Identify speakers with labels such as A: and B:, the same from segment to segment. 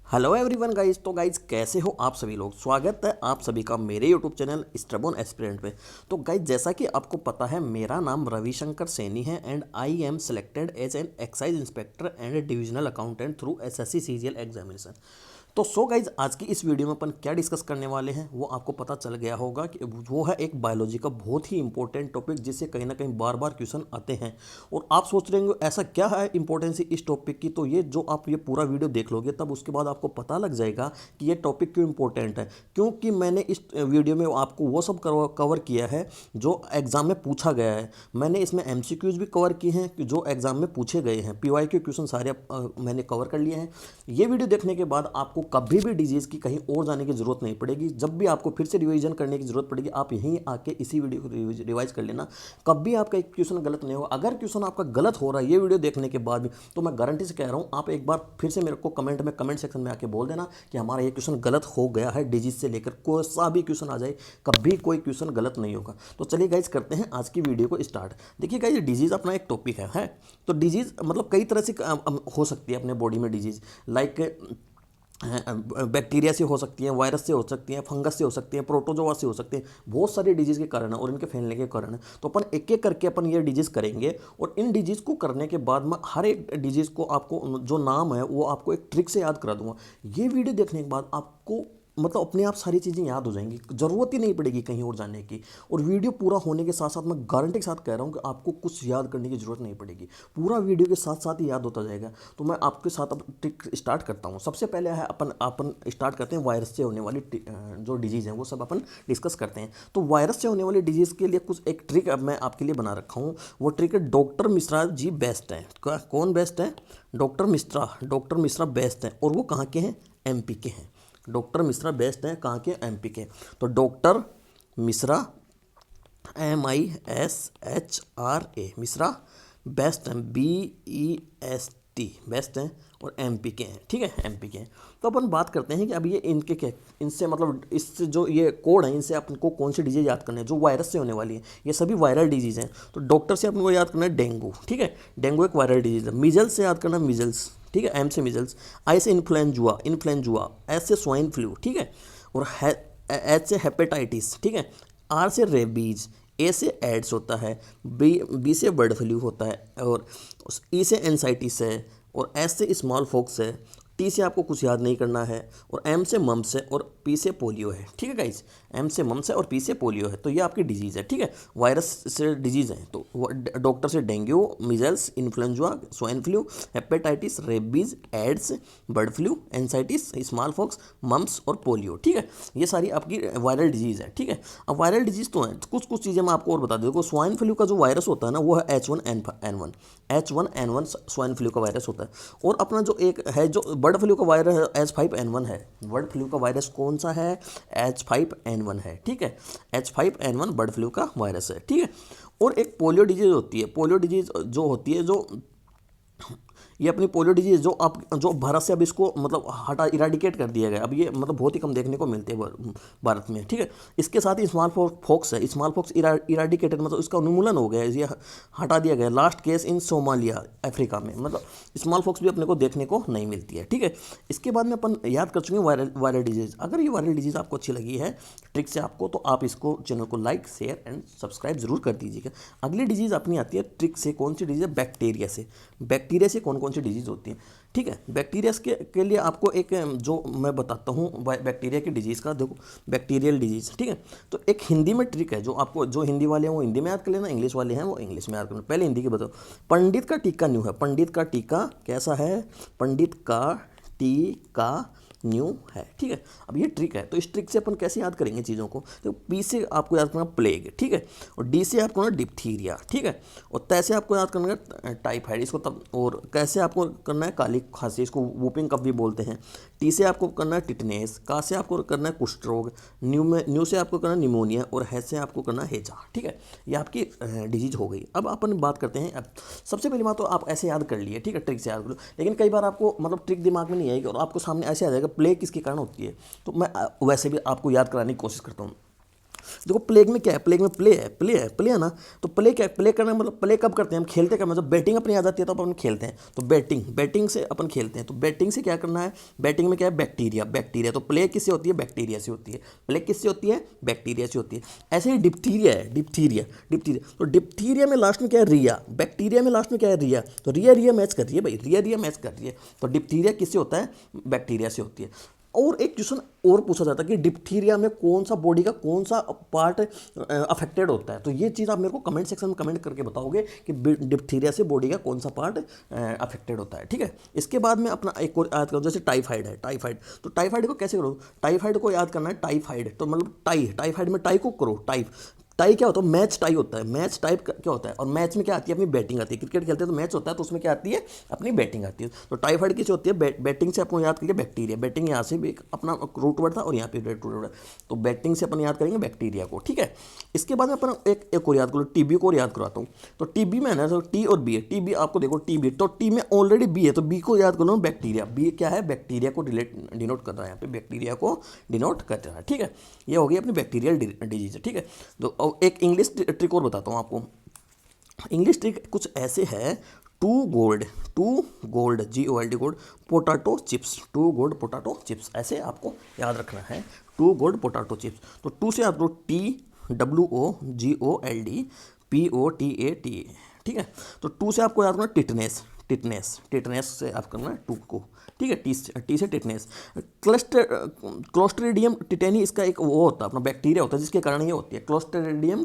A: Hello everyone guys. तो guys कैसे हो आप सभी लोग। स्वागत है आप सभी का मेरे यूट्यूब चैनल स्ट्रबोन एस्पिरेंट पे। तो गाइस जैसा कि आपको पता है मेरा नाम रविशंकर सैनी है and I am selected as an excise inspector and divisional accountant through SSC CGL examination. तो सो गाइज आज की इस वीडियो में अपन क्या डिस्कस करने वाले हैं वो आपको पता चल गया होगा कि वो है एक बायोलॉजी का बहुत ही इंपॉर्टेंट टॉपिक जिससे कहीं ना कहीं बार बार क्वेश्चन आते हैं। और आप सोच रहे होंगे ऐसा क्या है इंपॉर्टेंस इस टॉपिक की। तो ये जो आप ये पूरा वीडियो देख लोगे तब उसके बाद आपको पता लग जाएगा कि ये टॉपिक क्यों इंपॉर्टेंट है। क्योंकि मैंने इस वीडियो में आपको वो सब कवर किया है जो एग्जाम में पूछा गया है। मैंने इसमें एमसीक्यूज भी कवर किए हैं जो एग्जाम में पूछे गए हैं। पीवाई के क्वेश्चन सारे मैंने कवर कर लिए हैं। ये वीडियो देखने के बाद आपको कभी भी डिजीज़ की कहीं और जाने की ज़रूरत नहीं पड़ेगी। जब भी आपको फिर से रिवीजन करने की ज़रूरत पड़ेगी आप यहीं आके इसी वीडियो को रिवाइज कर लेना। कभी आपका एक क्वेश्चन गलत नहीं होगा। अगर क्वेश्चन आपका गलत हो रहा है ये वीडियो देखने के बाद भी तो मैं गारंटी से कह रहा हूँ आप एक बार फिर से मेरे को कमेंट सेक्शन में आके बोल देना कि हमारा ये क्वेश्चन गलत हो गया है। डिजीज से लेकर कोई सा भी क्वेश्चन आ जाए कभी कोई क्वेश्चन गलत नहीं होगा। तो चलिए गाइज करते हैं आज की वीडियो को स्टार्ट। देखिए गाइज डिजीज़ अपना एक टॉपिक है। तो डिजीज़ मतलब कई तरह से हो सकती है अपने बॉडी में डिजीज़। लाइक बैक्टीरिया से हो सकती हैं, वायरस से हो सकती हैं, फंगस से हो सकती हैं, प्रोटोजोआ से हो सकते हैं। बहुत सारे डिजीज़ के कारण है और इनके फैलने के कारण है। तो अपन एक एक करके अपन ये डिजीज़ करेंगे और इन डिजीज़ को करने के बाद मैं हर एक डिजीज़ को आपको जो नाम है वो आपको एक ट्रिक से याद करा दूंगा। ये वीडियो देखने के बाद आपको मतलब अपने आप सारी चीज़ें याद हो जाएंगी। ज़रूरत ही नहीं पड़ेगी कहीं और जाने की। और वीडियो पूरा होने के साथ साथ मैं गारंटी के साथ कह रहा हूँ कि आपको कुछ याद करने की ज़रूरत नहीं पड़ेगी। पूरा वीडियो के साथ साथ ही याद होता जाएगा। तो मैं आपके साथ अब ट्रिक स्टार्ट करता हूँ। सबसे पहले है अपन स्टार्ट करते हैं वायरस से होने वाली जो डिजीज़ हैं वो सब अपन डिस्कस करते हैं। तो वायरस से होने वाली डिजीज़ के लिए कुछ एक ट्रिक अब मैं आपके लिए बना रखा हूँ। वो ट्रिक है डॉक्टर मिश्रा जी बेस्ट है। कौन बेस्ट है? डॉक्टर मिश्रा बेस्ट है। और वो कहाँ के हैं? एमपी के हैं। डॉक्टर मिश्रा बेस्ट हैं कहाँ के? एमपी के। तो doctor Mishra MISHRA Mishra best हैं BEST बेस्ट हैं और एमपी के हैं। ठीक है एमपी के हैं। तो अपन बात करते हैं कि अब ये इनके क्या इनसे मतलब इससे जो ये कोड है इनसे अपन को कौन सी डिजीज़ याद करना है जो वायरस से होने वाली है। ये सभी वायरल डिजीज़ हैं। तो डॉक्टर से अपन को याद करना है डेंगू। ठीक है डेंगू एक वायरल डिजीज़ है। मीजल्स से याद करना है मीजल्स। ठीक है एम से मीजल्स। आई से इन्फ्लुएंजुआ। एस से स्वाइन फ्लू। ठीक है और एच से हेपेटाइटिस। ठीक है आर से रेबीज। ए से एड्स होता है। बी से बर्ड फ्लू होता है और ई से एनसाइटिस है और एस से स्मॉल फॉक्स है। टी से आपको कुछ याद नहीं करना है और एम से मम्स है और पी से पोलियो है। ठीक है गाइज एम से मम्स है और पी से पोलियो है। तो ये आपकी डिजीज़ है। ठीक है वायरस से डिजीज़ है। तो डॉक्टर से dengue, measles, influenza, swine flu, hepatitis, rabies, AIDS, bird flu, encephalitis, smallpox, mumps और पोलियो। ठीक है ये सारी आपकी वायरल डिजीज़ है। ठीक है अब वायरल डिजीज़ तो है कुछ चीज़ें मैं आपको और बता दूँ। देखो स्वाइन फ्लू का जो वायरस होता है ना वो है H1N1 स्वाइन फ्लू का वायरस होता है। और अपना जो एक है जो बर्ड फ्लू का वायरस है H5N1 है। बर्ड फ्लू का वायरस कौन सा है? H5N1 है। ठीक है H5N1 बर्ड फ्लू का वायरस है। ठीक है और एक पोलियो डिजीज़ होती है। पोलियो डिजीज़ जो होती है जो ये अपनी पोलियो डिजीज जो भारत से अब इसको मतलब हटा इराडिकेट कर दिया गया। अब ये मतलब बहुत ही कम देखने को मिलते हैं भारत में। ठीक है इसके साथ ही स्मॉल फॉक्स है। स्मॉल फॉक्स इराडिकेटेड मतलब इसका उन्मूलन हो गया है। ये हटा दिया गया। Last case in Somalia Africa में मतलब स्मॉल फॉक्स भी अपने को देखने को नहीं मिलती है। ठीक है इसके बाद में अपन याद कर चुके हैं वायरल डिजीज़। अगर ये वायरल डिजीज़ आपको अच्छी लगी है ट्रिक से आपको तो आप इसको चैनल को लाइक शेयर एंड सब्सक्राइब जरूर कर दीजिएगा। अगली डिजीज़ अपनी आती है ट्रिक से। कौन सी डिजीज़ है? बैक्टीरिया से। बैक्टीरिया से कौन सी डिजीज़ होती है? ठीक है बैक्टीरिया के लिए आपको एक जो मैं बताता हूँ बैक्टीरिया की डिजीज़ का। देखो बैक्टीरियल डिजीज़। ठीक है तो एक हिंदी में ट्रिक है जो आपको जो हिंदी वाले हैं वो हिंदी में याद कर लेना, इंग्लिश वाले हैं वो इंग्लिश में याद करना। पहले हिंदी की बताओ। पंडित का टीका न्यू है। पंडित का टीका कैसा है? पंडित का टीका न्यू है। ठीक है अब ये ट्रिक है। तो इस ट्रिक से अपन कैसे याद करेंगे चीज़ों को? तो पी से आपको याद करना प्लेग। ठीक है और डी से आपको करना डिप्थीरिया। ठीक है और तै से आपको याद करना है टाइफाइड इसको तब। और कैसे आपको करना है? काली खांसी इसको वूपिंग कफ भी बोलते हैं। टी से आपको करना है टिटनेस। का से आपको करना है कुष्ठ रोग। न्यू से आपको करना है निमोनिया और है से आपको करना है हेजा। ठीक है ये आपकी डिजीज हो गई। अब अपन बात करते हैं। अब सबसे पहली बात तो आप ऐसे याद कर लिए। ठीक है ट्रिक से याद कर लो। लेकिन कई बार आपको मतलब ट्रिक दिमाग में नहीं आएगी और आपको सामने ऐसे आ जाएगा प्लेग किसके कारण होती है। तो मैं वैसे भी आपको याद कराने की कोशिश करता हूँ। देखो प्लेग में क्या है, प्लेग में प्ले है ना। तो प्ले क्या है, प्ले करना मतलब प्ले कब करते हैं हम, खेलते कब, मतलब बैटिंग अपनी आ जाती है तो अपन खेलते हैं। तो बैटिंग से अपन खेलते हैं। तो बैटिंग से क्या करना है, बैटिंग में क्या है, बैक्टीरिया। तो प्ले किससे होती है, बैक्टीरिया से होती है। प्ले किससे होती है, बैक्टीरिया से होती है। ऐसे ही डिप्थीरिया है, डिप्थीरिया। तो डिप्थीरिया में लास्ट में क्या है, रिया। बैक्टीरिया में लास्ट में क्या है, रिया। तो रिया मैच कर रही है भाई, रिया मैच कर रही है। तो डिप्थीरिया किससे होता है, बैक्टीरिया से होती है। और एक क्वेश्चन और पूछा जाता है कि डिप्थीरिया में कौन सा बॉडी का कौन सा पार्ट अफेक्टेड होता है। तो ये चीज़ आप मेरे को कमेंट सेक्शन में कमेंट करके बताओगे कि डिप्थीरिया से बॉडी का कौन सा पार्ट अफेक्टेड होता है। ठीक है, इसके बाद में अपना एक और याद करो, जैसे टाइफाइड है, टाइफाइड। तो टाइफाइड को कैसे करो, टाइफाइड को याद करना है, टाइफाइड तो मतलब टाइफाइड में टाई को करो, टाई क्या होता है, मैच टाई होता है। मैच टाइप क्या होता है, और मैच में क्या आती है, अपनी बैटिंग आती है। क्रिकेट खेलते हैं तो मैच होता है, तो उसमें क्या आती है, अपनी बैटिंग आती है। तो टाइफाइड किस होती है, बैटिंग से आपको याद करिए बैक्टीरिया। बैटिंग यहाँ से भी एक अपना रूट वर्ड था और यहाँ पे रूट वर्ड, तो बैटिंग से अपन याद करेंगे बैक्टीरिया को। ठीक है, इसके बाद में अपन एक और याद करो, टीबी को और याद कराता हूँ। तो टीबी में है ना, तो टी और बी है। टीबी आपको देखो, टीबी तो टी में ऑलरेडी बी है, तो बी को याद करो बैक्टीरिया। बी क्या है, बैक्टीरिया को डिनोट कर रहा है, यहाँ पे बैक्टीरिया को डिनोट कर रहा है। ठीक है, ये हो गई अपनी बैक्टीरियल डिजीज। ठीक है, तो एक इंग्लिश ट्रिक और बताता हूँ आपको। इंग्लिश ट्रिक कुछ ऐसे है, two gold GOLD potato chips, two gold potato chips, ऐसे आपको याद रखना है, टू गोल्ड पोटैटो चिप्स। तो टू से आपको TWOGOLD POTATA। ठीक है, तो टू से आपको याद करना टिटनेस से आप करना है टू को। ठीक है, टी से टिटनेस। क्लोस्ट्रीडियम टिटेनी इसका एक वो होता है, अपना बैक्टीरिया होता है जिसके कारण ये होती है, क्लोस्ट्रीडियम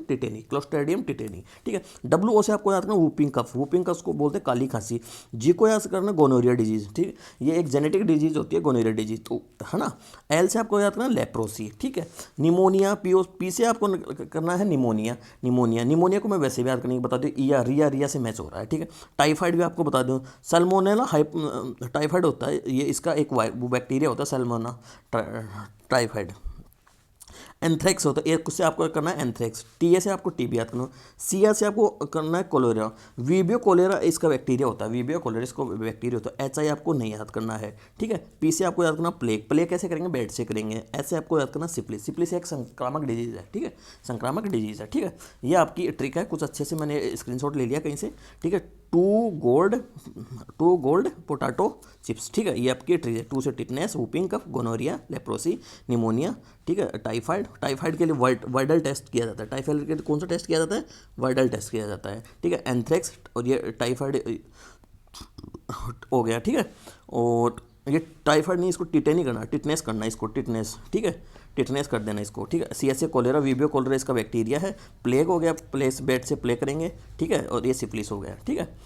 A: टिटेनी। ठीक है, WO से आपको याद करना वूपिंग कफ को बोलते हैं काली खांसी। जी को याद करना गोनोरिया डिजीज। ठीक है, ये एक जेनेटिक डिजीज होती है गोनोरिया डिजीज, तो है ना। L से आपको याद करना लेप्रोसी। ठीक है, निमोनिया। P से आपको करना है निमोनिया को मैं वैसे भी याद करने की बता दूँ, रिया से मैच हो रहा है। ठीक है, टाइफाइड भी आपको बता दूँ, सल्मोनेला टाइफाइड होता है, ये इसका एक वो बैक्टीरिया होता है सल्मोना टाइफाइड। एंथ्रेक्स होता है, एक से आपको करना है एंथ्रेक्स। टीए से आपको टीबी याद करना, सीआ से आपको करना है कोलेरा। वीबियो कोलेरा इसका बैक्टीरिया होता है, वीबियो कोलेरा इसको बैक्टीरिया होता है। HI आपको नहीं याद करना है। ठीक है, पी से आपको याद करना प्लेग कैसे करेंगे, बेड से करेंगे। ऐसे आपको याद करना सिप्लिस एक संक्रामक डिजीज है। ठीक है, संक्रामक डिजीज है। ठीक है, ये आपकी ट्रिक है, कुछ अच्छे से मैंने स्क्रीनशॉट ले लिया कहीं से। ठीक है, टू गोल्ड पोटैटो चिप्स। ठीक है, ये आपकी ट्रिक है। टू से tetanus, whooping cough, gonorrhoea, leprosy, pneumonia. ठीक है, टाइफाइड के लिए वाइडल टेस्ट किया जाता है। टाइफाइड के लिए कौन सा टेस्ट किया जाता है, वाइडल टेस्ट किया जाता है। ठीक है, एंथ्रेक्स और ये टाइफाइड हो गया। ठीक है, और ये टाइफाइड नहीं, इसको टिटेनी करना, टिटनेस करना, इसको टिटनेस। ठीक है, टिटनेस कर देना इसको। ठीक है, CSA कोलेरा, वीबियो कोलेरा इसका बैक्टीरिया है। प्लेग हो गया, प्लेस बेड से प्ले करेंगे। ठीक है, और ये सिफिलिस हो गया। ठीक है,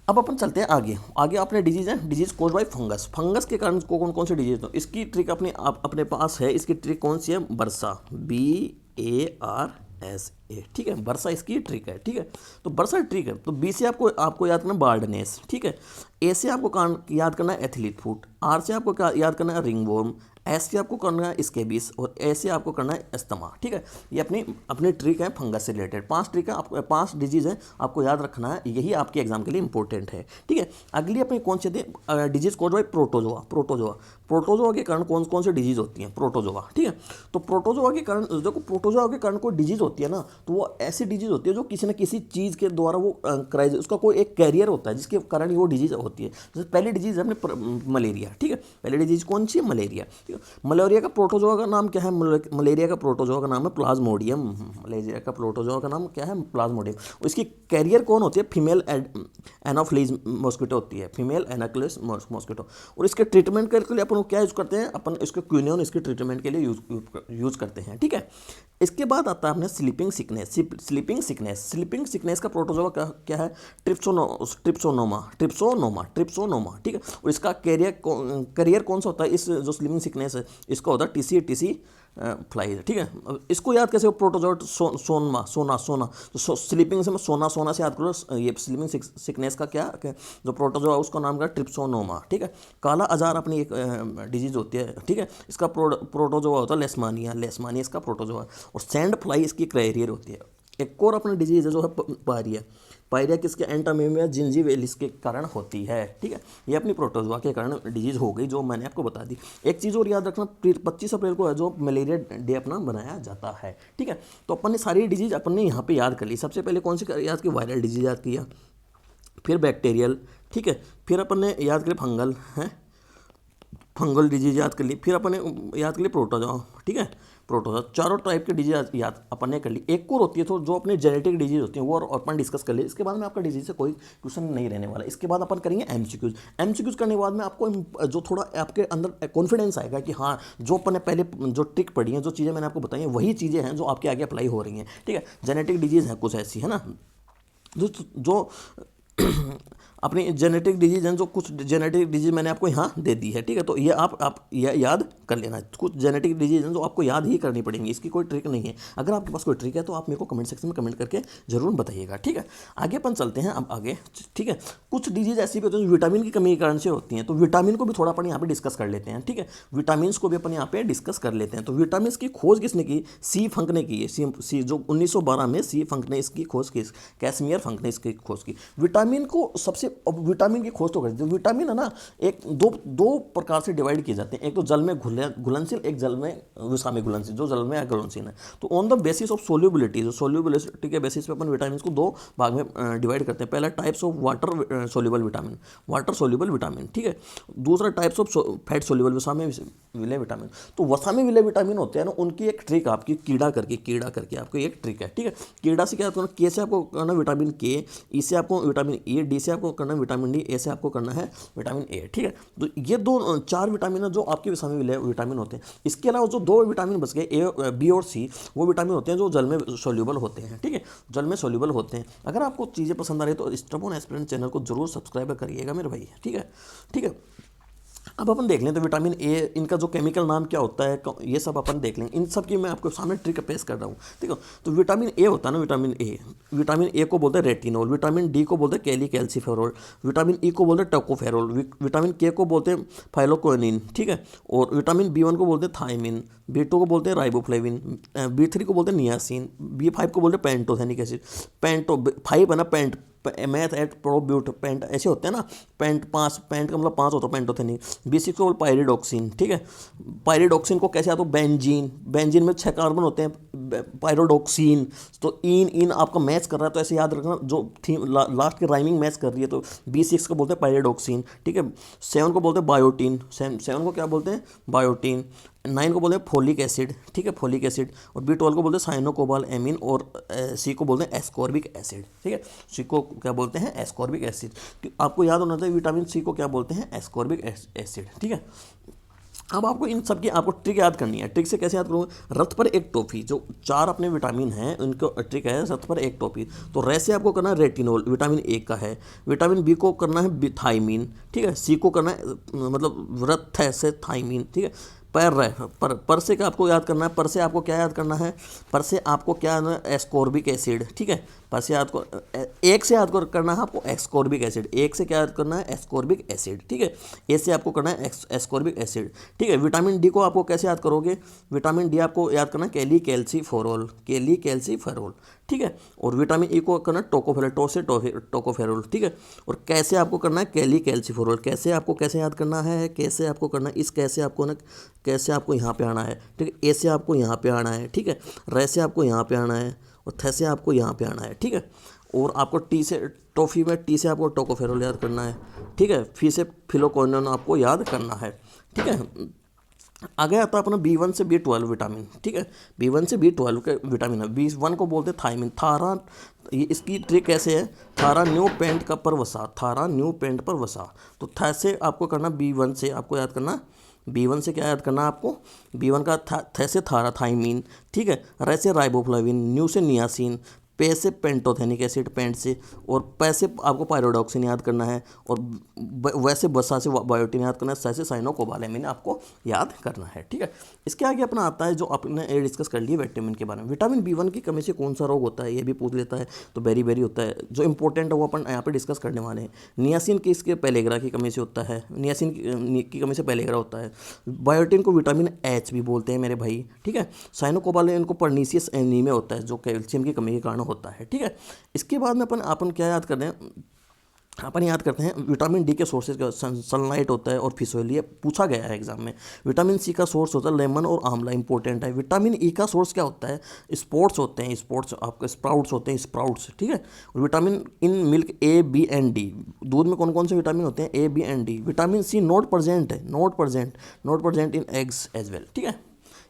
A: अब अपन चलते हैं आगे अपने डिजीज़ हैं, डिजीज़ कोज बाय फंगस के कारण कौन कौन से डिजीज हो, इसकी ट्रिक अपने पास है। इसकी ट्रिक कौन सी है, बरसा, BARSA। ठीक है, बरसा इसकी ट्रिक है। ठीक है, तो बरसा ट्रिक है। तो B से आपको याद करना बार्डनेस। ठीक है, A से आपको याद करना है एथलीट फुट। R से आपको याद करना है रिंगवॉर्म। S से आपको करना है स्केबिस, और A से आपको करना है अस्थमा। ठीक है, ये अपनी ट्रिक है फंगस से रिलेटेड। 5 ट्रिक है, आपको 5 डिजीज़ है, आपको याद रखना है, यही आपके एग्जाम के लिए इंपॉर्टेंट है। ठीक है, अगली अपनी कौन सी थी, डिजीज कोड बाय प्रोटोजोआ के कारण कौन कौन सी डिजीज होती हैं, प्रोटोजोआ। ठीक है, तो प्रोटोजोआ के कारण देखो, प्रोटोजोआ के कारण कोई डिजीज होती है ना, तो वो ऐसी डिजीज होती है जो किसी न किसी चीज़ के द्वारा वो क्राइज, उसका कोई एक कैरियर होता है जिसके कारण वो डिजीज होती है। जैसे पहली डिजीज है अपने मलेरिया। ठीक है, पहली डिजीज कौन सी है, मलेरिया। ठीक है, मलेरिया का प्रोटोजोआ का नाम क्या है, मलेरिया का प्रोटोजोआ का नाम है प्लाज्मोडियम। मलेरिया का प्रोटोजोआ का नाम क्या है, प्लाज्मोडियम। उसकी कैरियर कौन होती है, फीमेल एनाफिलीज मॉस्किटो होती है, फीमेल एनाफिलीज मॉस्किटो। और इसके ट्रीटमेंट के लिए अपन क्या यूज़ करते हैं, अपन इसके क्विनोन इसके ट्रीटमेंट के लिए यूज़ करते हैं। ठीक है, इसके बाद आता है अपने स्लीपिंग सिकनेस का प्रोटोजोआ क्या है, ट्रिप्सोनोमा। ठीक है, और इसका करियर कौन सा होता है, इस जो स्लीपिंग सिकनेस है इसका होता है TC फ्लाइज। ठीक है, इसको याद कैसे, प्रोटोजोआ सोना। तो स्लीपिंग से सोना से याद करो। ये स्लीपिंग सिकनेस का क्या जो प्रोटोजोआ उसका नाम क्या, ट्रिप्सोनोमा। ठीक है, काला अजार अपनी एक डिजीज होती है। ठीक है, इसका प्रोटोजोआ होता है लेशमानिया इसका प्रोटोजोआ, और सैंड फ्लाई इसकी कैरियर होती है। एक और अपनी डिजीज है जो है पायरिया। पायरिया किसके, एंटामीमिया जिंजीवेलिस के कारण होती है। ठीक है, ये अपनी प्रोटोजोआ के कारण डिजीज हो गई, जो मैंने आपको बता दी। एक चीज़ और याद रखना, 25 अप्रैल को है जो मलेरिया डे अपना बनाया जाता है। ठीक है, तो अपन ने सारी डिजीज अपन ने यहाँ पे याद कर ली। सबसे पहले कौन सी याद की, वायरल डिजीज याद किया, फिर बैक्टीरियल, ठीक है, फिर अपन ने याद करें फंगल है, फंगल डिजीज याद कर ली, फिर अपन ने याद कर ली प्रोटोजोआ। ठीक है, प्रोटोजोआ, चारों टाइप की डिजीज याद अपन ने कर ली। एक और होती है तो जो अपने जेनेटिक डिजीज होती है वो और अपन डिस्कस कर ले। इसके बाद में आपका डिजीज से कोई क्वेश्चन नहीं रहने वाला। इसके बाद अपन करेंगे एमसीक्यूज। एमसीक्यूज करने के बाद में आपको जो थोड़ा आपके अंदर कॉन्फिडेंस आएगा कि हाँ, जो अपन ने पहले जो ट्रिक पढ़ी है, जो चीज़ें मैंने आपको बताई हैं, वही चीज़ें हैं जो आपके आगे अप्लाई हो रही हैं। ठीक है, जेनेटिक डिजीज है कुछ ऐसी, है ना, जो अपनी जेनेटिक डिजीज हैं, जो कुछ जेनेटिक डिजीज मैंने आपको यहाँ दे दी है। ठीक है, तो ये आप ये याद कर लेना। कुछ जेनेटिक डिजीज हैं जो आपको याद ही करनी पड़ेंगी, इसकी कोई ट्रिक नहीं है। अगर आपके पास कोई ट्रिक है तो आप मेरे को कमेंट सेक्शन में कमेंट करके जरूर बताइएगा। ठीक है, आगे अपन चलते हैं अब आगे। ठीक है, कुछ डिजीज ऐसी भी होती है जो विटामिन की कमी के कारण से होती हैं, तो विटामिन को भी थोड़ा अपन यहाँ पे डिस्कस कर लेते हैं। ठीक है, विटामिन को भी अपन यहाँ पे डिस्कस कर लेते हैं। तो विटामिन की खोज किसने की, सी फंक ने की है। सी जो 1912 में सी फंक ने इसकी खोज की, कैसमियर फंक ने इसकी खोज की। विटामिन को सबसे, अब विटामिन की खोज तो कर दी। विटामिन है ना, एक दो प्रकार से डिवाइड किए जाते हैं। एक तो जल में घुलनशील, एक जल में विषामी घुलनशील। जो जल में घुलनशील है, तो on the basis of solubility, जो सोल्यूबिलिटी के बेसिस पे अपन विटामिन को दो भाग में डिवाइड करते हैं। पहला types of water soluble vitamin, water soluble vitamin. ठीक है, दूसरा टाइप्स ऑफ फैट सोल्यूबल वसा में विलय विटामिन। तो वसा में विलय विटामिन होते हैं ना, उनकी एक ट्रिक आपकी कीड़ा करके आपको एक ट्रिक है। ठीक है, कीड़ा से क्या करना, के से आपको करना विटामिन के, ई से आपको विटामिन ए, डी से आपको करना विटामिन डी, ए से आपको करना है विटामिन ए। ठीक है, तो ये दो चार विटामिन है जो आपके वसा में विलय विटामिन होते हैं। इसके अलावा जो दो विटामिन बच गए, ए, बी और सी, वो विटामिन होते हैं जो जल में सोल्यूबल होते हैं। ठीक है, जल में सोल्यूबल होते हैं। अगर आपको चीज़ें पसंद आ रही है तो स्टबोन एस्पिरेंट चैनल को जरूर सब्सक्राइब करिएगा मेरे भाई। ठीक है, ठीक है, अब अपन देख लें तो विटामिन ए, इनका जो केमिकल नाम क्या होता है, ये सब अपन देख लेंगे। इन सब की मैं आपको सामने ट्रिक पेश कर रहा हूँ। ठीक है, तो विटामिन ए होता है ना, विटामिन ए को बोलते हैं रेटिनोल, विटामिन डी को बोलते हैं कैल्सीफेरोल, विटामिन ई को बोलते हैं टोकोफेरोल, विटामिन के को बोलते हैं फाइलोक्विनिन। ठीक है, और विटामिन B1 को बोलते हैं थायमिन, B2 को बोलते हैं राइबोफ्लेविन, B3 को बोलते हैं नियासिन, B5 को बोलते हैं पेंटोथेनिक एसिड। 5 है ना, मैथ एट प्रोब्यूट पेंट ऐसे होते हैं ना, पेंट का मतलब 5 होता है पेंटोथेनिक। B6 को बोलते पायरिडोक्सिन। ठीक है, पायरिडोक्सिन को कैसे आता है, बेंजीन में 6 कार्बन होते हैं, पायरिडोक्सिन। तो इन आपका मैच कर रहा है, तो ऐसे याद रखना, जो थीम लास्ट की राइमिंग मैच कर रही है। तो B6 को बोलते हैं पायरिडोक्सिन। ठीक है, 7 को बोलते हैं बायोटीन, 7 को क्या बोलते हैं, बायोटीन। 9 को बोलते हैं फोलिक एसिड। ठीक है, फोलिक एसिड। और B12 को बोलते हैं साइनोकोबाल एमीन। और सी को बोलते हैं एस्कॉर्बिक एसिड। ठीक है, सी को क्या बोलते हैं, एस्कॉर्बिक एसिड। आपको याद होना चाहिए विटामिन सी को क्या बोलते हैं, एस्कॉर्बिक एसिड। ठीक है, अब आपको इन सब की आपको ट्रिक याद करनी है। ट्रिक से कैसे याद करोगे, रथ पर एक टोपी, जो 4 अपने विटामिन हैं उनको ट्रिक है, रथ पर एक टोपी। तो रे से आपको करना है रेटिनोल, विटामिन ए का है। विटामिन बी को करना है थायमीन। ठीक है, सी को करना है मतलब रथ है से थायमीन। ठीक है, पर से क्या आपको याद करना है, पर से आपको क्या याद करना है, पर से आपको क्या है, एस्कॉर्बिक एसिड। ठीक है, पर से याद को एक से याद करना है आपको एस्कॉर्बिक एसिड। एक से क्या याद करना है, एस्कॉर्बिक एसिड। ठीक है, ए से आपको करना है एस्कॉर्बिक एसिड। ठीक है, विटामिन डी को आपको कैसे याद करोगे, विटामिन डी आपको याद करना है कैल्सीफेरोल। ठीक है, और विटामिन ई को करना है टोकोफेरोल। ठीक है, और कैसे आपको करना है, कैल्सीफेरोल। कैसे याद करना है, कैसे आपको करना है, इस कैसे आपको ना, कैसे आपको यहाँ पे आना है। ठीक है, ए से आपको यहाँ पे आना है। ठीक है, रे से आपको यहाँ पे आना है, और थे से आपको यहाँ पे आना है। ठीक है, और आपको टी से टॉफी में टी से आपको टोकोफेरोल याद करना है। ठीक है, फी से फिलोक्विनोन आपको याद करना है। ठीक है, आगे आता है अपना B1 से B12 विटामिन। ठीक है, B1 से B12 के विटामिन है। B1 को बोलते हैं थायमिन। थारा, ये इसकी ट्रिक कैसे है, थारा न्यू पेंट का पर वसा। तो थ से आपको करना B1 से आपको याद करना, B1 से क्या याद करना आपको, B1 का थे से थायमीन। ठीक है, रे से राइबोफ्लाविन, न्यू से नियासिन, पे से पेंटोथेनिक एसिड, पेंट से, और पै से आपको पायरोडॉक्सिन याद करना है, और वैसे बसा से बायोटीन याद करना है, सै से साइनोकोबालेमिन आपको याद करना है। ठीक है, इसके आगे अपना आता है जो आपने डिस्कस कर लिया विटामिन के बारे में। विटामिन B1 की कमी से कौन सा रोग होता है, ये भी पूछ लेता है, तो बेरी होता है। जो इंपॉर्टेंट है वो अपन यहाँ पे डिस्कस करने वाले हैं। नियासिन की इसके पेलेग्रा की कमी से होता है, नियासिन की कमी से पेलेग्रा होता है। बायोटीन को विटामिन H भी बोलते हैं मेरे भाई। ठीक है, साइनोकोबालेमिन को परनीसियस एनीमिया होता है, जो कैल्शियम की कमी के कारण होता है, ठीक है। इसके बाद में अपन क्या याद करते हैं, अपन याद करते हैं विटामिन डी के सोर्सेज का, सनलाइट होता है और फिश ऑयल, ये पूछा गया है एग्जाम में। विटामिन सी का सोर्स होता है लेमन और आंवला, इंपॉर्टेंट है। विटामिन ई का सोर्स क्या होता है, स्पोर्ट्स होते हैं, स्पोर्ट्स आपके स्प्राउट्स होते हैं, स्प्राउट्स, ठीक है। और vitamin in milk A B and D, दूध में कौन कौन से विटामिन होते हैं, A B and D. Vitamin C not present है, not present in eggs as well, ठीक है।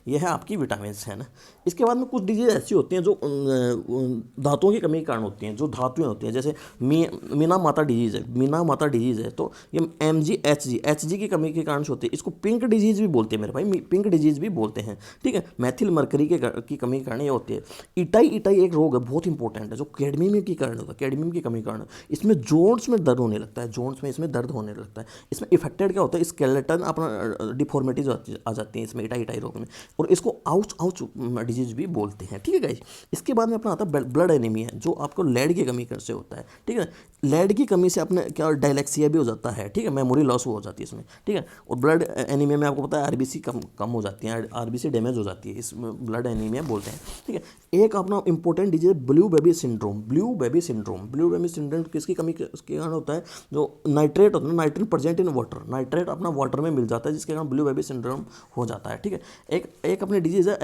A: ये है आपकी विटामिन्स, है ना। इसके बाद में कुछ डिजीज ऐसी होती हैं जो धातुओं की कमी के कारण होती हैं, जो धातुएं होती हैं, जैसे मीना माता डिजीज़ है, मीना माता डिजीज़ है, तो ये एच जी की कमी के कारण से होती है। इसको पिंक डिजीज़ भी बोलते हैं मेरे भाई, पिंक डिजीज़ भी बोलते हैं, ठीक है। मैथिल मरकरी की कमी के कारण ये होती है। इटाई एक रोग है, बहुत इंपॉर्टेंट है, जो कैडमियम के कारण होता है, कैडमियम की कमी के कारण। इसमें जोड्स में दर्द होने लगता है, जोड्स में इसमें दर्द होने लगता है। इसमें इफेक्टेड क्या होता है, स्केलेटन अपना डिफॉर्मिटीज आ जाती हैं इसमें, इटाई रोग में, और इसको आउच डिजीज भी बोलते हैं, ठीक है गाइस। इसके बाद में अपना आता है ब्लड एनीमिया, जो आपको लेड की कमी से होता है, ठीक है। लेड की कमी से अपने क्या डायलेक्सिया भी हो जाता है, ठीक है, मेमोरी लॉस हो जाती है इसमें, ठीक है। और ब्लड एनीमिया में आपको पता है आरबीसी कम हो जाती है, आरबीसी डैमेज हो जाती है, इसमें ब्लड एनीमिया बोलते हैं, ठीक है। एक अपना important disease blue baby syndrome, blue baby syndrome किसकी कमी के कारण होता है, जो नाइट्रेट होता है, nitrate present in water, nitrate अपना वाटर में मिल जाता है, जिसके कारण ब्लू बेबी सिंड्रोम हो जाता है, ठीक है। एक अपनी डिजीज है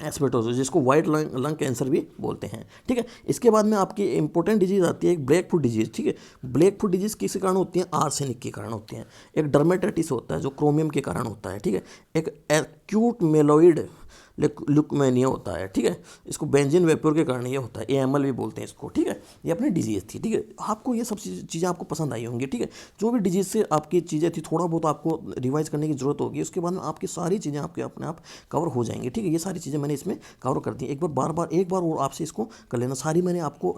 A: एस्बेटोसिस, जिसको वाइट लंग कैंसर भी बोलते हैं, ठीक है। इसके बाद में आपकी इंपॉर्टेंट डिजीज आती है एक ब्लैक फुट डिजीज, ठीक है। ब्लैक फुट डिजीज किस कारण होती है, आर्सेनिक के कारण होती हैं। एक डर्मेटाइटिस होता है जो क्रोमियम के कारण होता है, ठीक है। एक एक्यूट मेलोइड ल्यूकेमिया होता है, ठीक है। इसको बेंजीन वेपर के कारण ये होता है, एएमएल भी बोलते हैं इसको, ठीक है। ये अपनी डिजीज़ थी, ठीक है। आपको ये सब चीज़ें आपको पसंद आई होंगी, ठीक है। जो भी डिजीज़ से आपकी चीज़ें थी, थोड़ा बहुत आपको रिवाइज करने की जरूरत होगी, उसके बाद में आपकी सारी चीज़ें आपके अपने आप कवर हो जाएंगी, ठीक है। ये सारी चीज़ें मैंने इसमें कवर कर दी, एक बार और आपसे इसको कर लेना, सारी मैंने आपको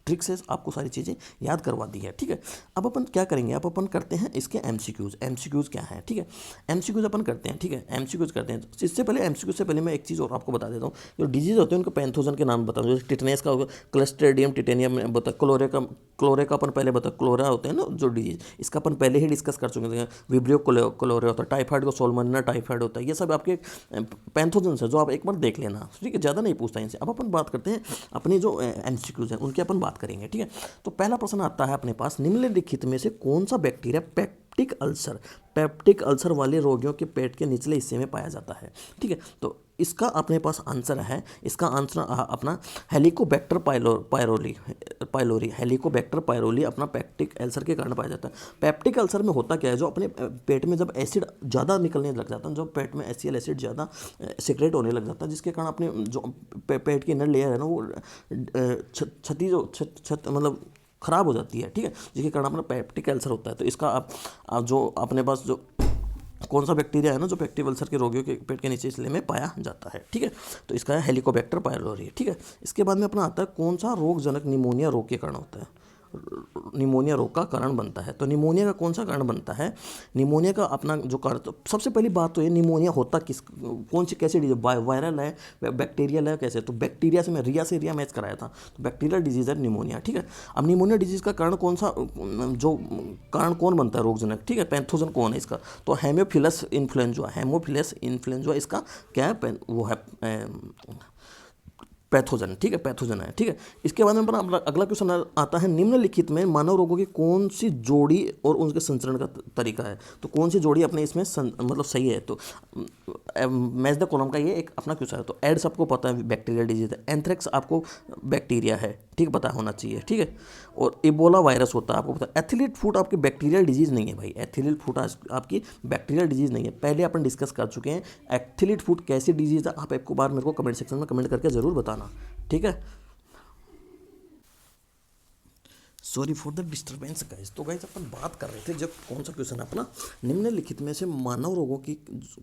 A: ट्रिक से आपको सारी चीज़ें याद करवा दी है, ठीक है। अब अपन क्या करेंगे, अब अपन करते हैं इसके एमसीक्यूज़ क्या है, ठीक है। एमसीक्यूज़ अपन करते हैं, ठीक है, एमसीक्यूज़ करते हैं। इससे पहले एमसीक्यूज़ से पहले मैं एक चीज़ और आपको बता देता हूँ, जो डिजीज़ होते हैं उनको पैथोजन के नाम बता दूँ। जैसे टिटेनस का होगा क्लस्ट्रीडियम टिटेनियम बता, क्लोरे का अपन पहले बता, क्लोरा होते हैं ना जो डिजीज, इसका अपन पहले ही डिस्कस कर चुके हैं। विब्रियो क्लोरे होता है, टाइफाइड को सोलमोनेला टाइफाइड होता है, ये सब आपके पैथोजन है, जो आप एक बार देख लेना, ठीक है, ज़्यादा नहीं पूछता इनसे। अब अपन बात करते हैं अपनी जो एमसीक्यूज़ हैं उनकी अपन बात करेंगे, ठीक है। तो पहला प्रश्न आता है अपने पास, निम्नलिखित में से कौन सा बैक्टीरिया पेप्टिक अल्सर वाले रोगियों के पेट के निचले हिस्से में पाया जाता है, ठीक है। तो इसका अपने पास आंसर है, इसका आंसर अपना हेलिकोबैक्टर पाइलोरी, हेलिकोबैक्टर पाइलोरी अपना पेप्टिक अल्सर के कारण पाया जाता है। पेप्टिक अल्सर में होता क्या है, जो अपने पेट में जब एसिड ज़्यादा निकलने लग जाता है, जब पेट में HCl एसिड ज़्यादा सिक्रेट होने लग जाता है, जिसके कारण अपने जो पेट की इनर लेयर है ना, वो मतलब ख़राब हो जाती है, ठीक है, जिसके कारण अपना पेप्टिक अल्सर होता है। तो इसका आप जो अपने पास जो कौन सा बैक्टीरिया है ना, जो पेप्टिक अल्सर के रोगियों के पेट के नीचे इसलिए में पाया जाता है, ठीक है। तो इसका है हेलिकोबैक्टर पाइलोरी, ठीक है। इसके बाद में अपना आता है कौन सा रोगजनक निमोनिया रोग के कारण होता है, निमोनिया रोग का कारण बनता है। तो निमोनिया का कौन सा कारण बनता है, निमोनिया का अपना जो कारण, तो सबसे पहली बात तो ये निमोनिया होता कौन सी कैसी डिजीज, वायरल है, बैक्टीरियल है, कैसे, तो बैक्टीरिया से मैं रिया मैच कराया था, तो बैक्टीरियल डिजीज है निमोनिया, ठीक है। अब निमोनिया डिजीज का कारण कौन सा, जो कारण कौन बनता है रोगजनक, ठीक है, पैथोजन कौन है इसका, तो हेमोफिलस इन्फ्लुएंजा इसका क्या है, वो है पैथोजन, ठीक है, पैथोजन है, ठीक है। इसके बाद में अपना अगला क्वेश्चन आता है, निम्नलिखित में मानव रोगों की कौन सी जोड़ी और उनके संचरण का तरीका है, तो कौन सी जोड़ी अपने इसमें मतलब सही है। तो मैच द कॉलम का ये एक अपना क्वेश्चन है। तो एड्स आपको पता है बैक्टीरियल डिजीज है, एंथ्रेक्स आपको बैक्टीरिया है, ठीक, पता होना चाहिए, ठीक है। और इबोला वायरस होता है आपको पता है। एथिलीट फूट आपकी बैक्टीरियल डिजीज नहीं है भाई, एथिलीट फूट आपकी बैक्टीरियल डिजीज नहीं है, पहले अपन डिस्कस कर चुके हैं। एथिलीट फूट कैसी डिजीज है, आप एक बार मेरे को कमेंट सेक्शन में कमेंट करके जरूर बताना, ठीक है। Sorry for the disturbance guys. तो गाइस अपन बात कर रहे थे, जब कौन सा क्वेश्चन अपना, निम्नलिखित में से मानव रोगों की